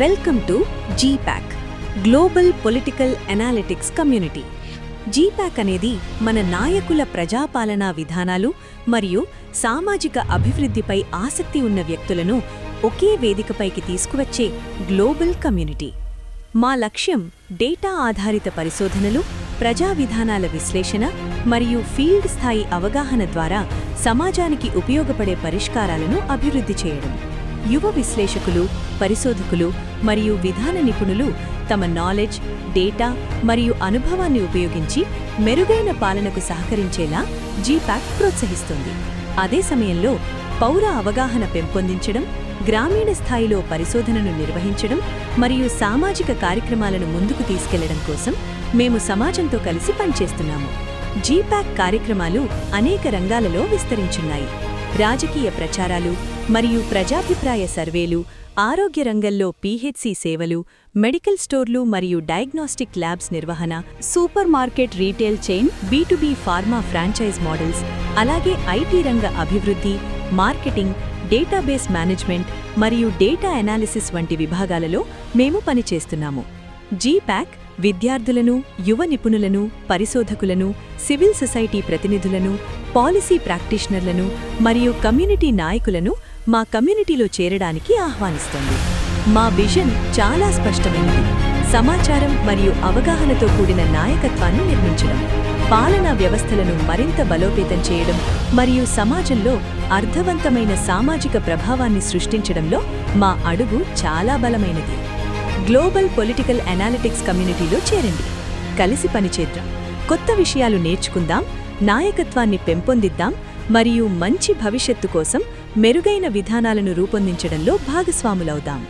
Welcome to GPAC global political analytics community. GPAC అనేది మన నాయకుల ప్రజాపాలనా విధానాలు మరియు సామాజిక అభివృద్ధిపై ఆసక్తి ఉన్న వ్యక్తులను ఒకే వేదికపైకి తీసుకువచ్చే గ్లోబల్ కమ్యూనిటీ. మా లక్ష్యం డేటా ఆధారిత పరిశోధనలు, ప్రజా విధానాల విశ్లేషణ మరియు ఫీల్డ్ స్థాయి అవగాహన ద్వారా సమాజానికి ఉపయోగపడే పరిష్కారాలను అభివృద్ధి చేయడం. యువ విశ్లేషకులు, పరిశోధకులు మరియు విధాన నిపుణులు తమ నాలెడ్జ్, డేటా మరియు అనుభవాన్ని ఉపయోగించి మెరుగైన పాలనకు సహకరించేలా జీపాక్ ప్రోత్సహిస్తుంది. అదే సమయంలో పౌర అవగాహన పెంపొందించడం, గ్రామీణ స్థాయిలో పరిశోధనను నిర్వహించడం మరియు సామాజిక కార్యక్రమాలను ముందుకు తీసుకెళ్లడం కోసం మేము సమాజంతో కలిసి పనిచేస్తున్నాము. జీపాక్ కార్యక్రమాలు అనేక రంగాలలో విస్తరించున్నాయి. రాజకీయ ప్రచారాలు మరియు ప్రజాభిప్రాయ సర్వేలు, ఆరోగ్య రంగంలో పీహెచ్సి సేవలు, మెడికల్ స్టోర్లు మరియు డయాగ్నోస్టిక్ ల్యాబ్స్ నిర్వహణ, super market retail chain, B2B pharma franchise models, అలాగే ఐటీ రంగ అభివృద్ధి, మార్కెటింగ్, డేటాబేస్ మేనేజ్మెంట్ మరియు డేటా అనాలిసిస్ వంటి విభాగాలలో మేము పనిచేస్తున్నాము. జీపాక్ విద్యార్థులను, యువ నిపుణులను, పరిశోధకులను, సివిల్ సొసైటీ ప్రతినిధులను, పాలసీ ప్రాక్టీషనర్లను మరియు కమ్యూనిటీ నాయకులను మా కమ్యూనిటీలో చేరడానికి ఆహ్వానిస్తోంది. మా విజన్ చాలా స్పష్టమైనది: సమాచారం మరియు అవగాహనతో కూడిన నాయకత్వాన్ని నిర్మించడం, పాలనా వ్యవస్థలను మరింత బలోపేతం చేయడం మరియు సమాజంలో అర్థవంతమైన సామాజిక ప్రభావాన్ని సృష్టించడంలో మా అడుగు చాలా బలమైనది. గ్లోబల్ పొలిటికల్ అనాలిటిక్స్ కమ్యూనిటీలో చేరండి. కలిసి పనిచేద్దాం, కొత్త విషయాలు నేర్చుకుందాం, నాయకత్వాన్ని పెంపొందిద్దాం మరియు మంచి భవిష్యత్తు కోసం మెరుగైన విధానాలను రూపొందించడంలో భాగస్వాములవుదాం.